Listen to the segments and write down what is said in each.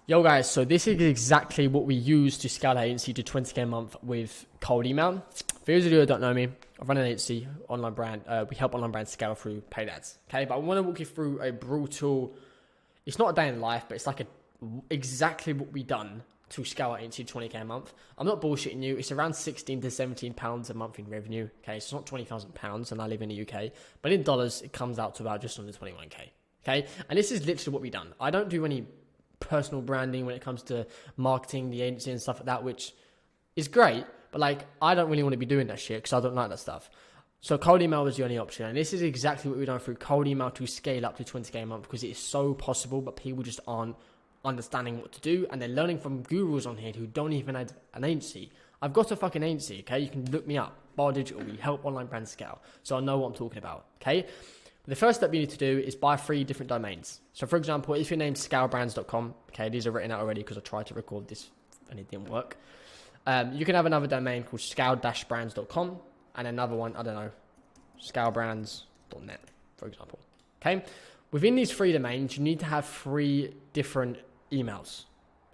Yo guys, so this is exactly what we use to scale our agency to 20k a month with cold email. For those of you who don't know me, I run an agency, online brand. We help online brands scale through paid ads. Okay, but I want to walk you through a brutal, it's not a day in life, but it's like exactly what we done to scale our agency to 20k a month. I'm not bullshitting you. It's around 16 to 17 pounds a month in revenue. Okay, so it's not 20,000 pounds and I live in the UK, but in dollars, it comes out to about just under 21k. Okay, and this is literally what we done. I don't do any personal branding when it comes to marketing the agency and stuff like that, which is great, but like I don't really want to be doing that shit because I don't like that stuff. So cold email was the only option, and this is exactly what we've done through cold email to scale up to 20k a month, because it is so possible, but people just aren't understanding what to do, and they're learning from gurus on here who don't even have an agency. I've got a fucking agency, okay? You can look me up, Bar Digital. We help online brands scale, so I know what I'm talking about, okay? The first step you need to do is buy 3 different domains. So for example, if your name's scalebrands.com, okay, these are written out already because I tried to record this and it didn't work. You can have another domain called scale-brands.com and another one, I don't know, scalebrands.net, for example. Okay. Within these 3 domains, you need to have 3 different emails.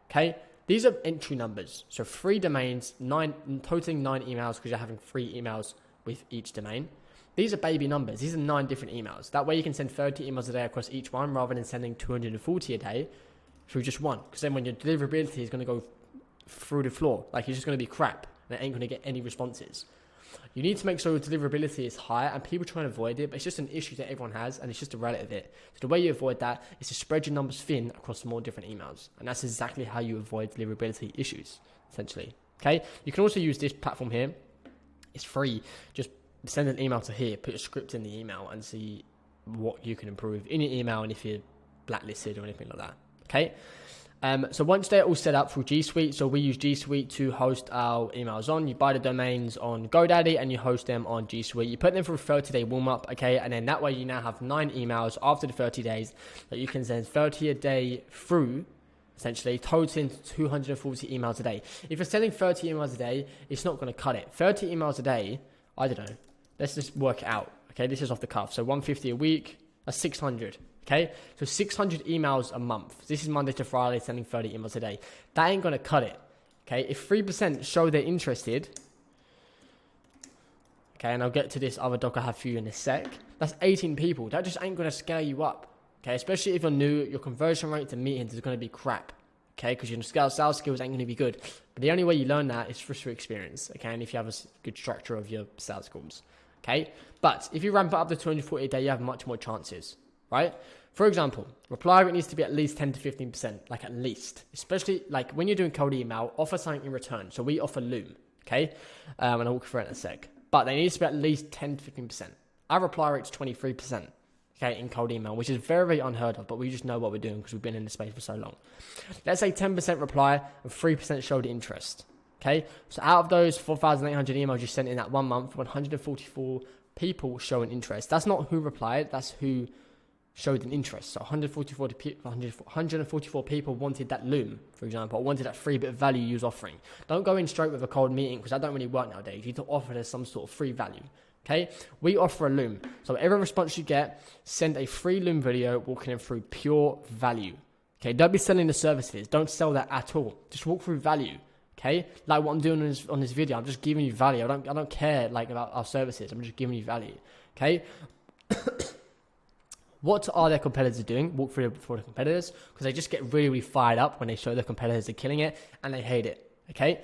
Okay. These are entry numbers. So 3 domains, totaling 9 emails, because you're having 3 emails with each domain. These are baby numbers. These are 9 different emails. That way you can send 30 emails a day across each one, rather than sending 240 a day through just one. Because then when your deliverability is going to go through the floor, like it's just going to be crap and it ain't going to get any responses. You need to make sure your deliverability is high, and people try and avoid it, but it's just an issue that everyone has, and it's just a reality of it. So the way you avoid that is to spread your numbers thin across more different emails. And that's exactly how you avoid deliverability issues, essentially. Okay. You can also use this platform here. It's free. Just send an email to here, put a script in the email and see what you can improve in your email, and if you're blacklisted or anything like that. Okay. So once they're all set up through G Suite, so we use G Suite to host our emails on. You buy the domains on GoDaddy and you host them on G Suite. You put them through a 30-day warm-up, okay, and then that way you now have 9 emails after the 30 days that you can send 30 a day through, essentially totaling 240 emails a day. If you're sending 30 emails a day, it's not going to cut it. 30 emails a day, I don't know. Let's just work it out. Okay, this is off the cuff. So 150 a week, that's 600. Okay, so 600 emails a month. This is Monday to Friday, sending 30 emails a day. That ain't going to cut it. Okay, if 3% show they're interested, okay, and I'll get to this other doc I have for you in a sec, that's 18 people. That just ain't going to scale you up. Okay, especially if you're new, your conversion rate to meetings is going to be crap. Okay, because your sales skills ain't going to be good. But the only way you learn that is through experience. Okay, and if you have a good structure of your sales calls. Okay, but if you ramp it up to 240 a day, you have much more chances. Right? For example, reply rate needs to be at least 10 to 15%, like at least. Especially like when you're doing cold email, offer something in return. So we offer Loom, okay? And I'll walk through it in a sec. But they need to be at least 10 to 15%. Our reply rate's 23%, okay, in cold email, which is very, very unheard of, but we just know what we're doing because we've been in the space for so long. Let's say 10% reply and 3% showed interest, okay? So out of those 4,800 emails you sent in that 1 month, 144 people show an interest. That's not who replied, that's who showed an interest. So 144 people wanted that Loom, for example, or wanted that free bit of value you was offering. Don't go in straight with a cold meeting, because that don't really work nowadays. You need to offer them some sort of free value. Okay, we offer a Loom. So every response you get, send a free Loom video walking them through pure value. Okay, don't be selling the services. Don't sell that at all. Just walk through value. Okay, like what I'm doing on this video, I'm just giving you value. I don't care like about our services. I'm just giving you value. Okay. What are their competitors doing? Walk through for the competitors, because they just get really, really fired up when they show their competitors are killing it, and they hate it. Okay,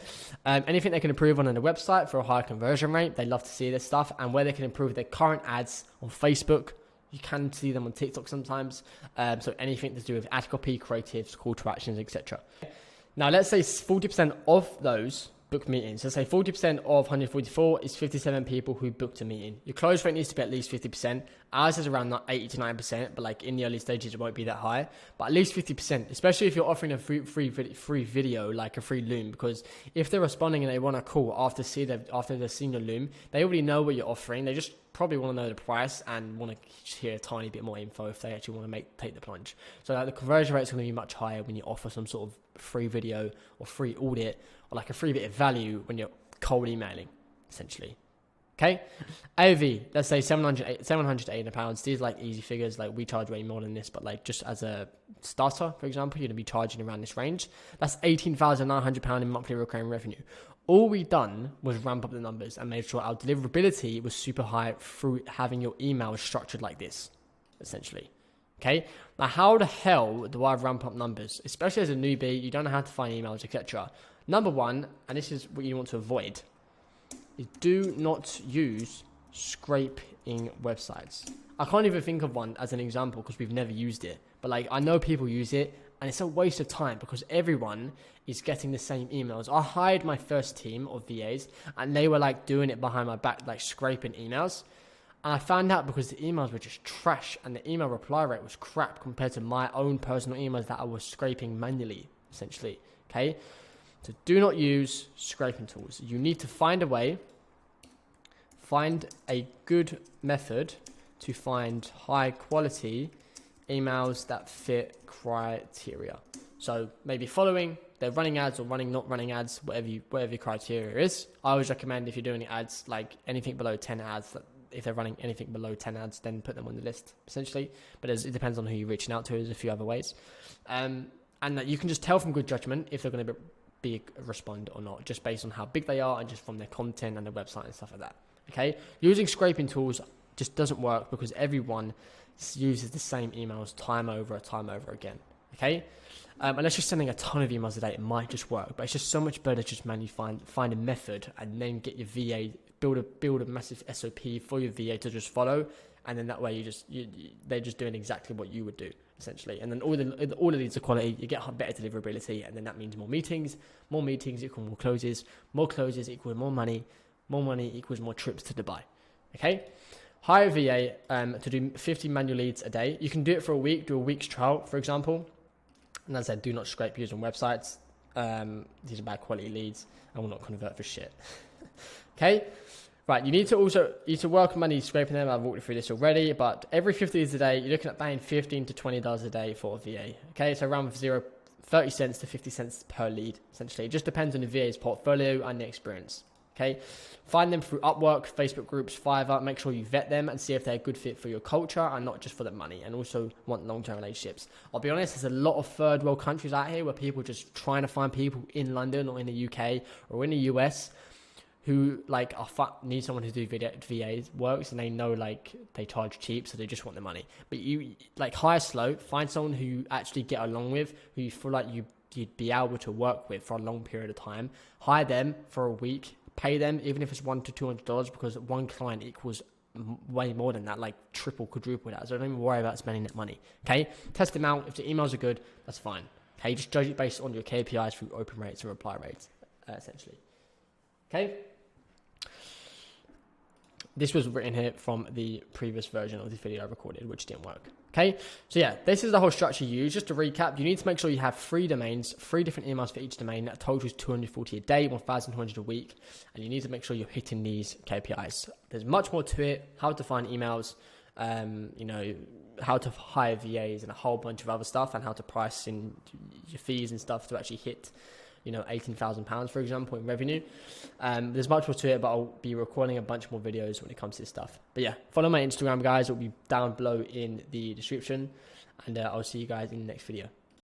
anything they can improve on the website for a higher conversion rate, they love to see this stuff, and where they can improve their current ads on Facebook. You can see them on TikTok sometimes. So anything to do with ad copy, creatives, call to actions, etc. Now let's say 40% of those booked meetings. Let's say 40% of 144 is 57 people who booked a meeting. Your close rate needs to be at least 50%. Ours is around 80 to 90%, but like in the early stages, it won't be that high. But at least 50%, especially if you're offering a free video, like a free Loom, because if they're responding and they want to call after they've seen your Loom, they already know what you're offering. They just probably want to know the price and want to hear a tiny bit more info if they actually want to take the plunge. So like the conversion rate is going to be much higher when you offer some sort of free video or free audit, or like a free bit of value when you're cold emailing, essentially. Okay, AOV, let's say 700 to 800 pounds. These are like easy figures. Like we charge way more than this, but like just as a starter, for example, you're gonna be charging around this range. That's £18,900 in monthly recurring revenue. All we done was ramp up the numbers and made sure our deliverability was super high through having your email structured like this, essentially. Okay, now how the hell do I ramp up numbers? Especially as a newbie, you don't know how to find emails, etc. Number one, and this is what you want to avoid, is do not use scraping websites. I can't even think of one as an example because we've never used it. But like I know people use it and it's a waste of time because everyone is getting the same emails. I hired my first team of VAs and they were like doing it behind my back, like scraping emails. And I found out because the emails were just trash and the email reply rate was crap compared to my own personal emails that I was scraping manually, essentially. Okay. So do not use scraping tools. You need to find a good method to find high quality emails that fit criteria. So maybe following, they're running ads or not running ads, whatever your criteria is. I always recommend if you're doing ads, like anything below 10 ads, if they're running anything below 10 ads, then put them on the list, essentially. But it depends on who you're reaching out to. There's a few other ways. And that you can just tell from good judgment if they're going to be respond or not, just based on how big they are and just from their content and their website and stuff like that. Okay, using scraping tools just doesn't work because everyone uses the same emails time over again. Okay, unless you're sending a ton of emails a day, it might just work, but it's just so much better just manually find a method and then get your VA, build a massive SOP for your VA to just follow, and then that way they're just doing exactly what you would do, essentially. And then all of these are quality, you get better deliverability, and then that means more meetings equal more closes equal more money equals more trips to Dubai. Okay, hire a VA to do 50 manual leads a day. You can do it for a week, do a week's trial, for example. And as I said, do not scrape using websites. These are bad quality leads and will not convert for shit. Okay. Right, you need to work on money scraping them. I've walked you through this already, but every 50 leads a day, you're looking at paying $15 to $20 a day for a VA. Okay, so around 30 cents to 50 cents per lead, essentially. It just depends on the VA's portfolio and the experience. Okay, find them through Upwork, Facebook groups, Fiverr. Make sure you vet them and see if they're a good fit for your culture and not just for the money, and also want long-term relationships. I'll be honest, there's a lot of third world countries out here where people are just trying to find people in London or in the UK or in the US who like need someone to do VA's works, and they know like they charge cheap, so they just want the money. But you like hire slow, find someone who you actually get along with, who you feel like you'd be able to work with for a long period of time. Hire them for a week, pay them even if it's $100 to $200, because one client equals way more than that, like triple, quadruple that. So don't even worry about spending that money. Okay, test them out. If the emails are good, that's fine. Okay, just judge it based on your KPIs through open rates and reply rates, essentially. Okay. This was written here from the previous version of the video I recorded, which didn't work. Okay, so yeah, this is the whole structure you use. Just to recap, you need to make sure you have 3 domains, 3 different emails for each domain. That totals 240 a day, 1,200 a week. And you need to make sure you're hitting these KPIs. There's much more to it, how to find emails, how to hire VAs and a whole bunch of other stuff, and how to price in your fees and stuff to actually hit £18,000, for example, in revenue. There's much more to it, but I'll be recording a bunch more videos when it comes to this stuff. But yeah, follow my Instagram, guys. It'll be down below in the description, and I'll see you guys in the next video.